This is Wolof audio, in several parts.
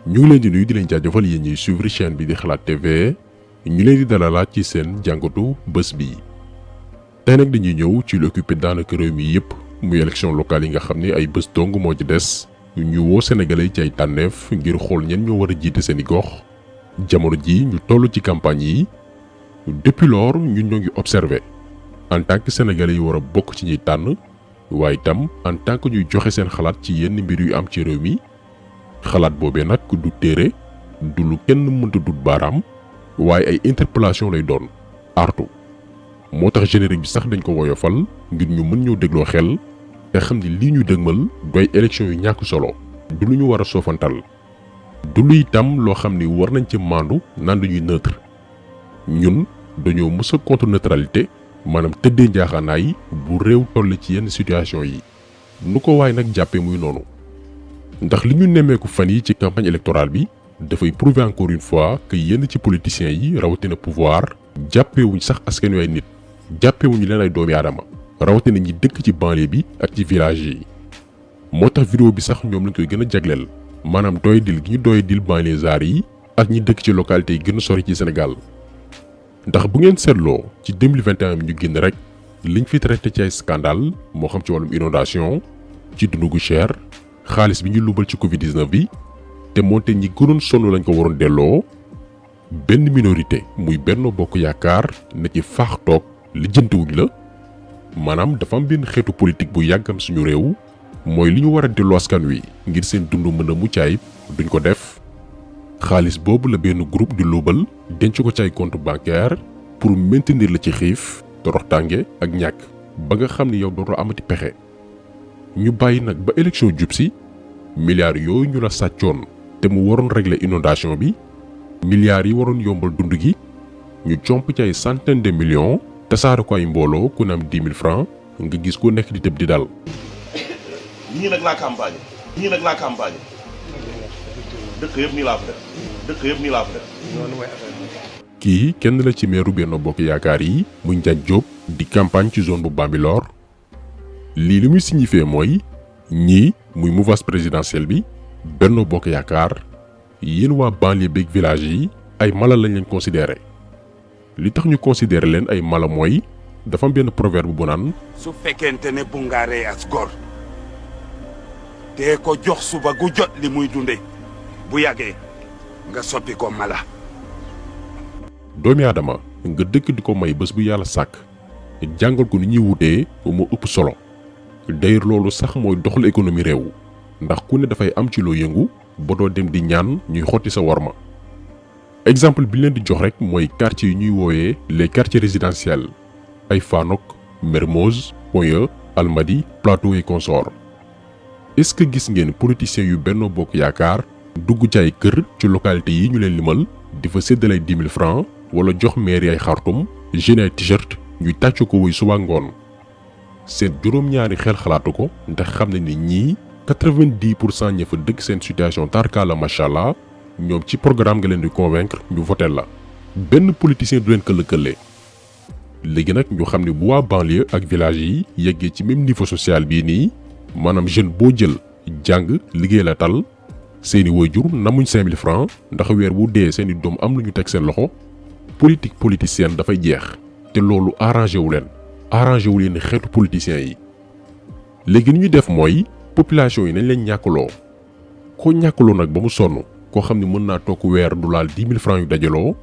ñu ngi leen di nuyu di leen jaajëfal yéen ñuy suivre chaîne bi di Xalaat TV ñu leen di dalalaat ci seen jàngatu bés bi tey nag dañuy ñëw ci lu occupé daanaka réew mi yëpp muy élection locale yi nga xam ne ay bés dong moo ci des ñu woo sénégalais ci ay tànneef ngir xool ñen ñoo war a jiite seeni gox jamono ji ñu toll ci campagne yi depuis lors ñun ñoo ngi observé en tant que sénégalais yi war a bokk ci ñuy tànn waaye itam en tant que ñuy joxe seen xalaat ci yenn mbir yu am ci réew mi xalaat boobee nag du téere du lu kenn mënta dut baaraam waaye ay interpellation lay doon artu moo tax générique bi sax dañ ko woyofal ngir ñu mën ñoo dégloo xel te xam ni lii ñu dëgmal doy élection yu ñàkk solo du lu ñu war a soofantal du lu itam loo xam ni war nañ ci maandu naan dañuy neutre ñun dañoo mës a contre neutralité maanaam tëddee njaaxaanaay bu réew toll ci yenn situation yi nu ko waaye nag jàppee muy noonu ndax li ñu nemmeeku fan yi ci campagne électorale bi dafay prouver encore une fois que yenn ci politiciens yi rawatina pouvoir jàppewuñ sax askan wi ay nit jàppewuñu leen ay doomi aadama rawatina ñi dëkk ci banlieue bi ak ci village yi moo tax vidéo bi sax ñoom lañ koy gën a jagleel maanaam doy dil gi ñu doy dil banlieusards yi ak ñi dëkk ci localité yi gën a sori ci Sénégal ndax bu ngeen seetloo ci 2021 bi ñu génn rek liñ fi traité ci ay scandale moo xam ci wàllum inondation ci dundu gu cher xaalis bi ñu lubal ci Covid 19 bi te moonte ñi gënoon sonn lañ ko waroon delloo benn minorité muy Benno Bokk Yaakaar na ci faax toog lijjantiwuñ la maanaam dafa am benn xeetu politique bu yàggam suñu réew mooy li ñu war a delloo askan wi ngir seen dund mën a mucc ayib duñ ko def xaalis boobu la benn groupe di luubal denc ko ci ay compte bancaire pour maintenir la ci xiif toroxtaange ak ñàkk ba nga xam ni yow dootoo amati pexe ñu bàyyi nag ba élection jub si milliards yooyu ñu la sàccoon te mu waroon régler inondation bi milliards yi waroon yombal dund gi ñu comp ci ay centaine de millions tasaare ko ay mbooloo ku ne am 10 000 francs nga gis ko nekk di tëb di dal. ñii nag laa campagne dëkk yëpp nii laa fa def kii kenn la ci meeru Benno Bokk Yaakaar yi muy Ndiagne Diop di campagne ci zone bu Bambilor lii li muy signifié mooy ñii muy mouvance présidentielle bi Benno Bokk Yaakaar yéen waa banlieue beeg village yi ay mala lañ leen considéré li tax ñu considéré leen ay mala mooy dafa am benn proverbe bu naan su fekkente ne bu nga rey as gor te ko jox suba gu jot li muy dunde bu yàggee nga soppi ko mala doomi aadama nga dëkk di ko may bés bu yàlla sàkk jàngal ko ni ñuy wutee moo ëpp solo d'ailleurs loolu sax mooy doxal économie réew ndax ku ne dafay am ci loo yëngu ba doo dem di ñaan ñuy xotti sa worma exemple bi leen di jox rek mooy quartier yi ñuy wooyee les quartiers résidentiels ay Fanok Mermoz Point E Almadies Plateau et consorts est-ce que gis ngeen politiciens yu Benno Bokk Yaakaar dugg ci ay kër ci localité yi ñu leen limal di fa séddale ay 10 000 francs wala jox maire ay xartum jeune ay t-shirt ñuy tàccu ko wuy suba ngoon seen juróom-ñaari xel xalaatu ko ndax xam ne ni ñii 90% ña fa dëkk seen situation tarkaala macha allah ñoom ci programme nga leen di convaincre ñu voté la benn politicien du leen këll-këllee léegi nag ñu xam ne bu waa banlieue ak village yi yeggee ci même niveau social bii nii maanaam jeune boo jël jàng liggéey la tal seeni waajur namuñ 5 000 francs ndax weer bu dee seeni doom am lu ñu teg seen loxo politique politicienne dafay jeex te loolu arrangé wu leen xeetu politiciens yi léegi ni ñu def mooy population yi nañ leen ñàkkaloo koo ñàkkaloo nag ba mu sonn koo xam ne mën naa toog weer du laal 10 000 francs yu dajaloo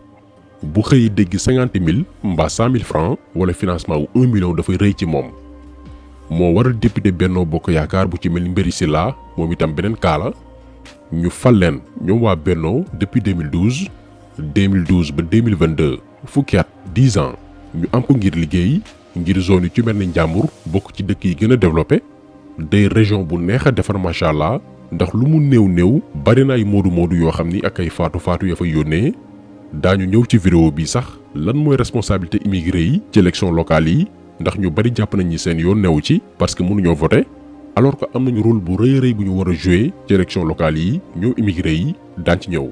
bu xëyee dégg 50 000 mbaa 100 000 francs wala financement wu 1 million dafay rëy ci moom moo waral député Benno Bokk Yaakaar bu ci mel ni Mbéri Sylla moom itam beneen kaala ñu fal leen ñoom waa Benno depuis 2012 ba 2022 fukki at 10 ans ñu am ko ngir liggéey ngir zone yu ci mel ni Njàmbur bokk ci dëkk yi gën a développé day région bu neex a defar macha allah ndax lu mu néew bari na ay moodu yoo xam ni ak ay faatu ya fa yónnee daañu ñëw ci vidéo bi sax lan mooy responsabilité immigré yi ci élection locale yi ndax ñu bari jàpp nañ ni seen yoon newu ci parce que mënuñoo voté alors que am nañu rôle bu rëy bu ñu war a jouer ci élection locale yi ñoom immigré yi daan ci ñëw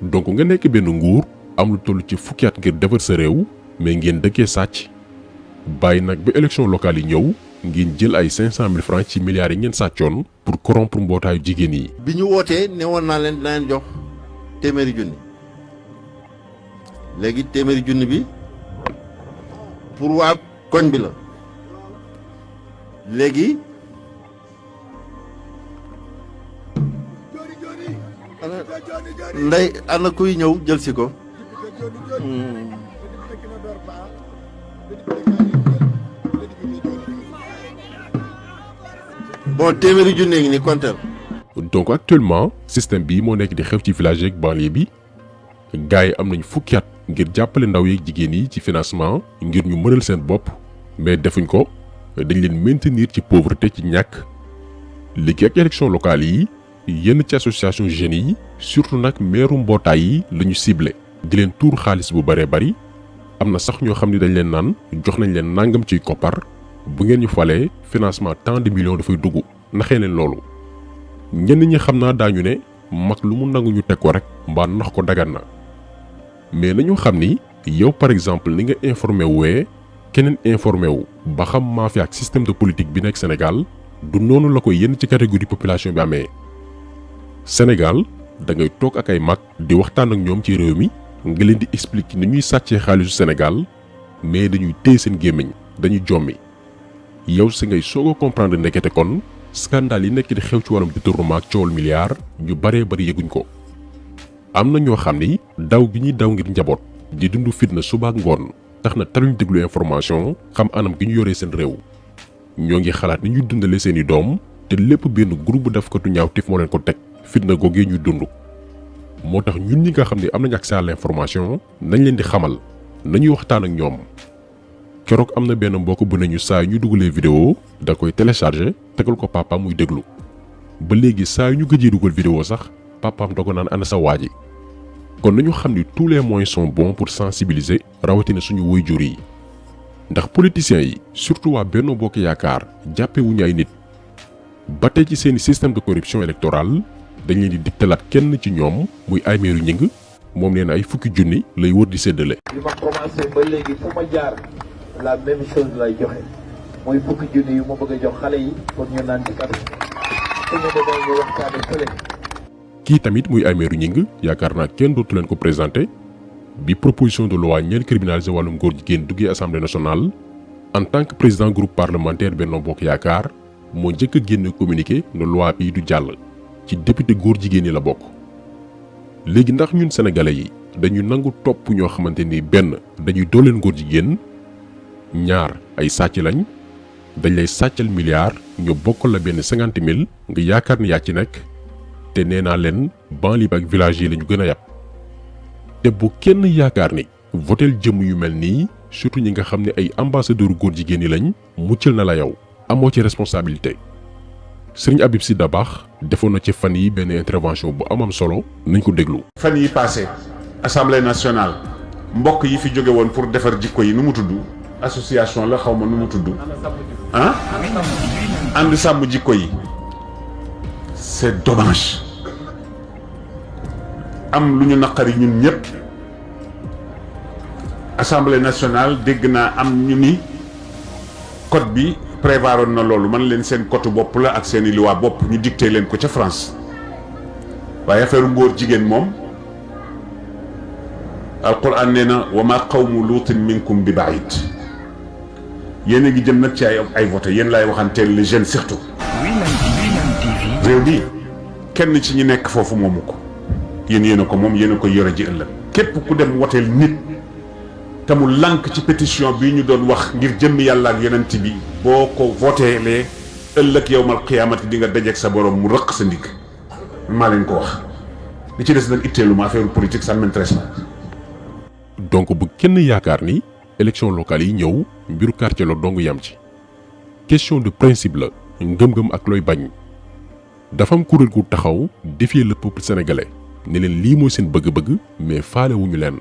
donc nga nekk benn nguur am lu toll ci fukki at ngir defar sa réew mais ngeen dëkkee sàcc bàyyi nag ba élection locale yi ñëw ngeen jël ay 500 000 francs ci milliards yi ngeen sàccoon pour corrompre mbootaayu jigéen yi. bi ñu wootee ne woon naa leen dinaa leen jox téeméeri junni léegi téeméeri junni bi pour waa koñ bi la léegi ndey ana kuy ñëw jël si ko. bon téeméeri junne ngi ni compteur. donc actuellement système bi moo nekk di xew ci village yeeg banlieue bi gars yi am nañ fukki at ngir jàppale ndaw yeeg jigéen yi ci financement ngir ñu mënal seen bopp mais defuñ ko dañ leen maintenir ci pauvreté ci ñàkk. léegi ak élection locale yi yenn ci association jeunes yi surtout nag meeru mbootaay yi la ñu ciblé di leen tuur xaalis bu bëree bëri am na sax ñoo xam ne dañ leen naan jox nañ leen nangam ciy koppar bu ngeen ñu falee financement tant de millions dafay dugg naxee leen loolu. ñenn ñi xam naa daañu ne mag lu mu nangu ñu teg ko rek mbaa nax ko dagan na mais nañu xam ni yow par exemple ni nga informé wee keneen informé wu ba xam mafia ak système de politique bi nekk Sénégal du noonu la ko yenn ci catégorie population bi amee. Sénégal da ngay toog ak ay mag di waxtaan ak ñoom ci réew mi nga leen di expliquer ni ñuy sàccee xaalisu Sénégal mais dañuy téye seen gémmiñ dañuy jommi yow si ngay soog a comprendre ndekete kon scandale yi nekk di xew ci wàllum détournement ak coowal milliard ñu baree bari yëguñ ko. am na ñoo xam ni daw gi ñuy daw ngir njaboot di dund fitna suba ak ngoon tax na taluñ déglu information xam anam gi ñu yoree seen réew ñoo ngi xalaat ni ñuy dundalee seeni doom te lépp benn groupe bu defkatu ñaawteef moo leen ko teg fitna googee ñuy dund. moo tax ñun ñi nga xam ne am nañ accès à l'information nañ leen di xamal nañuy waxtaan ak ñoom. keroog am na benn mbokk bu ne ñu saa yu ñu dugalee vidéo da koy télécharger tegal ko papaam muy déglu ba léegi saa yu ñu gëjee dugal vidéo sax papaam da ko naan ana sa waa ji. kon nañu xam ni tous les moyens sont bons pour sensibiliser rawatina suñu waajur yi ndax politiciens yi surtout waa Benno Bokk Yaakaar jàppee wuñu ay nit ba tey ci seeni système de corruption électorale dañ leen di digtalaat kenn ci ñoom muy Aymérou Gningue moom nee na ay fukki junni lay wër di séddale. li ma commencé ba léegi fu ma jaar la même chose lay joxe mooy fukki junni yu ma bëgg a jox xale yi pour ñu naan ci café su ñu demee ñu waxtaane fële. kii tamit muy Aymérou Gningue yaakaar naa kenn dootu leen ko présenté bi proposition de loi ñeel criminaliser wàllum góor jigéen duggee assemblée nationale en tant que président groupe parlementaire Benno Bokk Yaakaar moo njëkk a génne communiqué ne loi bii du jàll ci député góor jigéen yi la bokk. léegi ndax ñun sénégalais yi dañuy nangu topp ñoo xamante ni benn dañuy dooleen góor jigéen ñaar ay sàcc lañ dañ lay sàccal milliard ñu bokkal la benn 50 000 nga yaakaar ni yaa ci nekk te nee naa leen banlieue ak village yi la ñu gën a yàpp te bu kenn yaakaar ni votel jëm yu mel nii surtout ñi nga xam ne ay ambassadeur góor jigéen yi lañ muccal na la yow amoo ci responsabilité. Serigne Habib Sy Dabakh defoon na ci fan yi benn intervention bu amam solo nañ ko déglu. fan yi passé assemblée nationale mbokk yi fi jóge woon pour defar jikko yi nu mu tudd association la xaw ma nu mu tudd ah ànd sàmm jikko yi c'est dommage am lu ñu naqari ñun ñëpp assemblée nationale dégg naa am ñu ni code bi prévaroon na loolu man leen seen code bopp la ak seeni loi bopp ñu dicté leen ko ca France waaye affaire ngóor jigéen moom alquran nee na wa ma qawmu luutin minkum bi baid yéen a ngi jëm nag ci ay voté yéen laay waxanteel les jeunes surtout réew bi kenn ci ñi nekk foofu moomu ko yéen a ko moom yéen a koy yore ji ëllëg képp ku dem woteel nit te mu lànk ci pétition bi ñu doon wax ngir jëmmi yàlla ak yonent bi boo ko voteelee ëllëg yowmal qiyaamati di nga dajeek sa borom mu rëq sa ndigg maa leen ko wax li ci des nag itteelu ma affaire politique ça m'intéresse pas. donc bu kenn yaakaar ni élection locale yi ñëw mbiru quartier la dong yam ci question de principe la ngëm-ngëm ak looy bañ dafa am kuréel gu taxaw défier le peuple sénégalais ne leen lii mooy seen bëgg-bëgg mais faale wuñu leen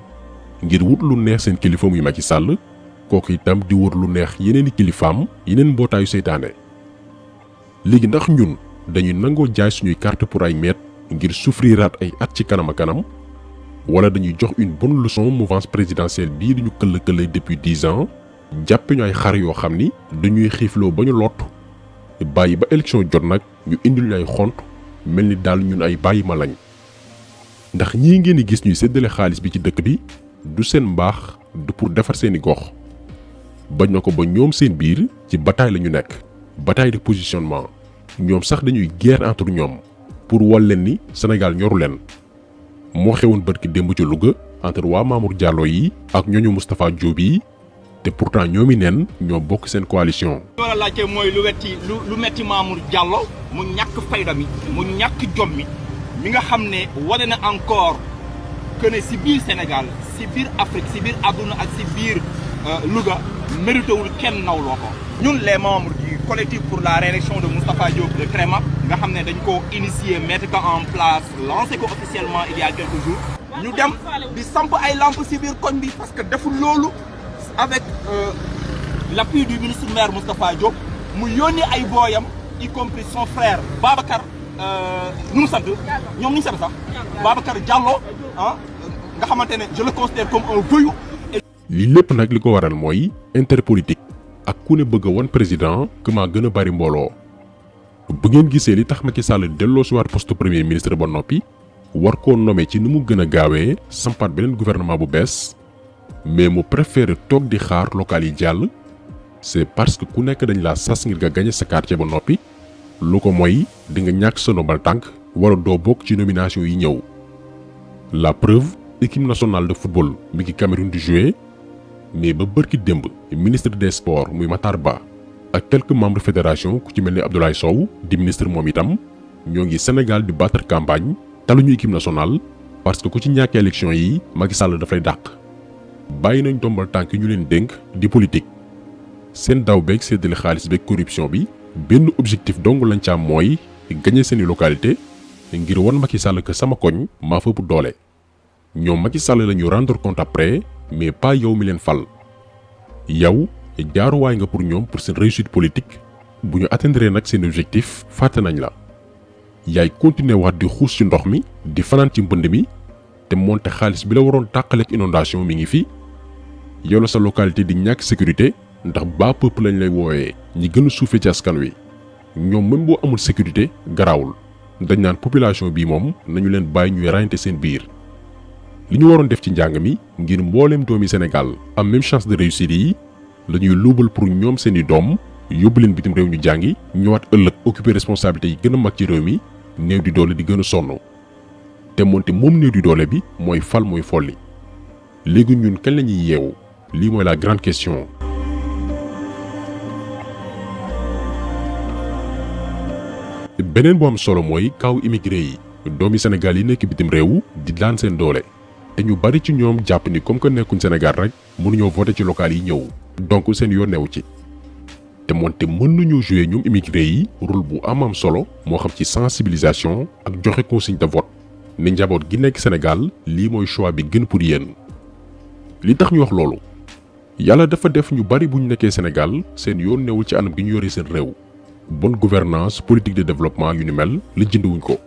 ngir wut lu neex seen kilifa muy Macky Sall kooku itam di wër lu neex yeneeni kilifaam yeneen mbootaayu seytaane. léegi ndax ñun dañuy nangoo jaay suñuy carte pour ay maître ngir souffriraat ay at ci kanam a kanam wala dañuy jox une bonne leçon mouvance présidentielle bii duñu këll-këlle depuis 10 ans jàppe ñu ay xar yoo xam ni dañuy xiifloo ba ñu lott bàyyi ba élection jot nag ñu indil ñu ay xont mel ni daal ñun ay bàyyi ma lañ ndax ñii ngeen di gis ñuy séddale xaalis bi ci dëkk bi du seen mbaax du pour defar seeni gox bañ na ko ba ñoom seen biir ci bataille la ñu nekk bataille de positionnement ñoom sax dañuy guerre entre ñoom pour wal leen ni Sénégal ñoru leen moo xewoon bërki démb ci Louga entre waa Mamour Diallo yi ak ñooñu Moustapha Diop yi te pourtant ñoomi neen ñoo bokk seen coalition. li war a laajte mooy lu metti Mamour Diallo mu ñàkk fayda mi mu ñàkk jom mi nga xam ne wane na encore que ne si biir Sénégal si biir Afrique si biir àdduna ak si biir Louga mérité wul kenn nawloo ko. ñun les membres du collectif pour la réélection de Moustapha Diop de Créma nga xam ne dañ ko initier mettre ko en place lancé ko officiellement il y a quelques jours ñu dem di samp ay lampe si biir koñ bi parce que deful loolu avec l'appui du ministre maire Moustapha Diop mu yónni ay booyam y compris son frère Babacar nu mu sant ñoom ñu sant sax Babacar Diallo nga xamante ne je le considère comme un voyou. li lépp nag li ko waral mooy interpolitique ak ku ne bëgg a wan président que maa gën a bari mbooloo bu ngeen gisee li tax Macky Sall delloo si waat poste premier ministre ba noppi war koo nommé ci ni mu gën a gaawee sampaat beneen gouvernement bu bees mais mu préféré toog di xaar local yi jàll c'est parce que ku nekk dañ laa sas ngir nga gagné sa quartier ba noppi lu ko mooy di nga ñàkk sa ndombal tànk wala doo bokk ci nomination yi ñëw la preuve équipe nationale de football mi ngi Cameroun di jouer mais ba bërki démb ministre des sports muy Matar Ba ak quelques membres fédération ku ci mel ni Abdoulaye Sow di ministre moom itam ñoo ngi Sénégal di battre campagne taluñu équipe nationale parce que ku ci ñàkk élection yi Macky Sall dafay dàq bàyyi nañ tombal tànk ñu leen dénk di politique seen daw beeg séddale xaalis beeg corruption bi benn objectif dong lañ ca am mooy gagner seeni localité ngir wan Macky Sall que sama koñ maa fa ëpp doole ñoom Macky Sall la ñu rendre compte après mais pas yow mi leen fal yow jaaruwaay nga pour ñoom pour seen réussite politique bu ñu atteindre nag seen objectif fàtte nañ la yaay continuer waat di xuus ci ndox mi di fanaan ci mbënd mi te moonte xaalis bi la waroon tàqaleeg inondation mi ngi fi yow la sa localité di ñàkk sécurité ndax bas peuple lañ lay woowee ñi gën a suufee ci askan wi ñoom même boo amul sécurité garaawul dañ naan population bii moom nañu leen bàyyi ñuy rayante seen biir li ñu waroon def ci njàng mi ngir mbooleem doomi Sénégal am même chance de réussir yi la ñuy luubal pour ñoom seeni doom yóbbu leen bitim réew ñu jàngi ñëwaat ëllëg occuper responsabilité yi gën a mag ci réew mi néew di doole di gën a sonn te moonte moom néew di doole bi mooy fal mooy folli léegi ñun kañ la ñuy yeewu lii mooy la grande question. beneen bu am solo mooy kaw immigré yi doomi Sénégal yi nekk bitim réew di daan seen doole te ñu bari ci ñoom jàpp ni comme que nekkuñ Sénégal rek mënuñoo voter ci local yi ñëw donc seen yoon newu ci te moonte mën nañoo jouer ñoom immigré yi rôle bu am solo moo xam ci sensibilisation ak joxe consigne de vote ne njaboot gi nekk Sénégal lii mooy choix bi gën pour yéen. li tax ñu wax loolu yàlla dafa def ñu bari bu ñu nekkee Sénégal seen yoon newul ci anam gi ñu yore seen réew bonne gouvernance politique de développement yu ni mel la jëndewuñ ko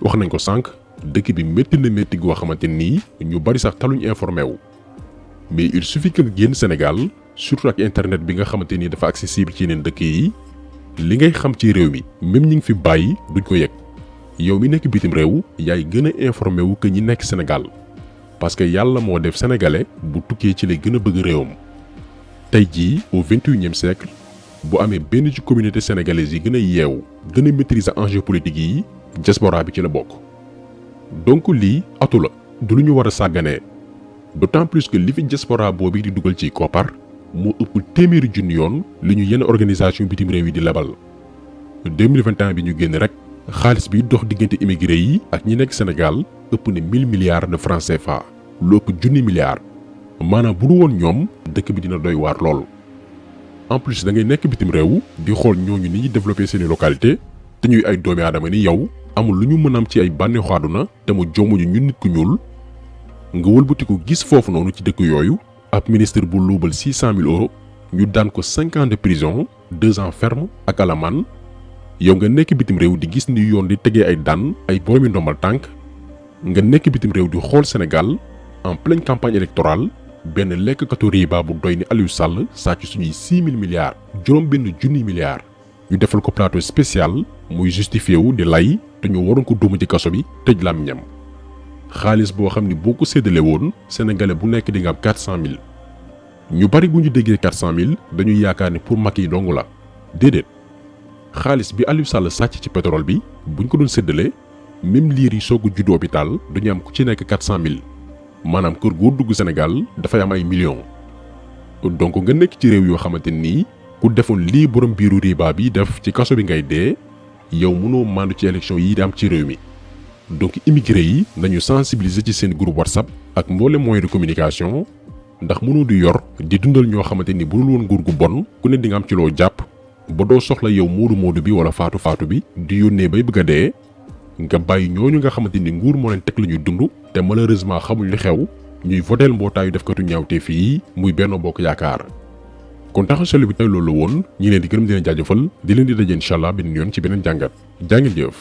wax nañ ko sànq dëkk bi métti na métti goo xamante nii ñu bari sax taluñ informé wu mais il suffit que nga génn Sénégal surtout ak internet bi nga xamante ni dafa accessible ci yeneen dëkk yi li ngay xam ci réew mi même ñi ngi fi bàyyi duñ ko yegg yow mi nekk bitim réew yaay gën a informé wu que ñi nekk Sénégal parce que yàlla moo def sénégalais bu tukkee ci lay gën a bëgg réewam tey jii au 21e siècle bu amee benn ci communauté sénégalaise yi gën a yeewu gën a maîtriser enjeu politique yi diaspora bi ci la bokk donc lii atu la du lu ñu war a sàgganee d'autant plus que li fi diaspora boobu di dugal ci koppar moo ëpp téeméeri junni yoon li ñu yenn organisation bitim réew yi di lebal 2021 bi ñu génn rek xaalis bi dox diggante immigré yi ak ñi nekk Sénégal ëpp ne 1000 milliards de francs CFA lu ëpp junni milliards maanaam bu du woon ñoom dëkk bi dina doy waar lool. en plus da ngay nekk bitim réew di xool ñooñu ni ñuy développer seeni localité te ñuy ay doomi aadama ni yow amul lu ñu mën am ci ay bànneexu àdduna te mu jommuñu ñun nit ku ñuul nga wëlbatiku gis foofu noonu ci dëkk yooyu ab ministre bu luubal 600 000 euros ñu daan ko 5 ans de prison 2 ans ferme ak alamaan yow nga nekk bitim réew di gis ni yoon di tegee ay daan ay boromi ndombal tànk nga nekk bitim réew di xool Sénégal en pleine campagne électorale benn lekkkatu riba bu doy ni Aliou Sall sàcc suñuy 6000 milliards juróom benn junniy milliards ñu defal ko plateau spécial muy justifié wu di lay te ñu waroon ko dóomu ci kaso bi tëj làmmiñam xaalis boo xam ni boo ko séddale woon sénégalais bu nekk di nga am 400000 ñu bari bu ñu déggee 400000 dañuy yaakaar ni pour Macky yi dong la déedéet xaalis bi Aliou Sall sàcc ci pétrole bi buñ ko doon séddale même liir yi soog a judd hôpital duñu am ku ci nekk 400000 maanaam kër goo dugg Sénégal dafay am ay millions donc nga nekk ci réew yoo xamante nii ku defoon lii borom biiru riba bi def ci kaso bi ngay dee yow mënoo maandu ci élection yi di am ci réew mi donc immigré yi nañu sensibiliser ci seen groupe WhatsApp ak mboolem moyen de communication ndax mënoo di yor di dundal ñoo xamante ni bu dul woon nguur gu bon ku ne di nga am ci loo jàpp ba doo soxla yow moodu bi wala faatu bi di yónnee bay bëgg a dee nga bàyyi ñooñu nga xamante ni nguur moo leen teg la ñuy dund te malheureusement xamuñ li xew ñuy voteel mbootaayu defkatu ñaawte fii muy Benno Bokk Yaakaar kon taxaw bi tey loolu la woon ñi leen di gërëm di leen jaajëfal di leen di daje incha allah beneen yoon ci beneen jàngat jaa ngeen jëf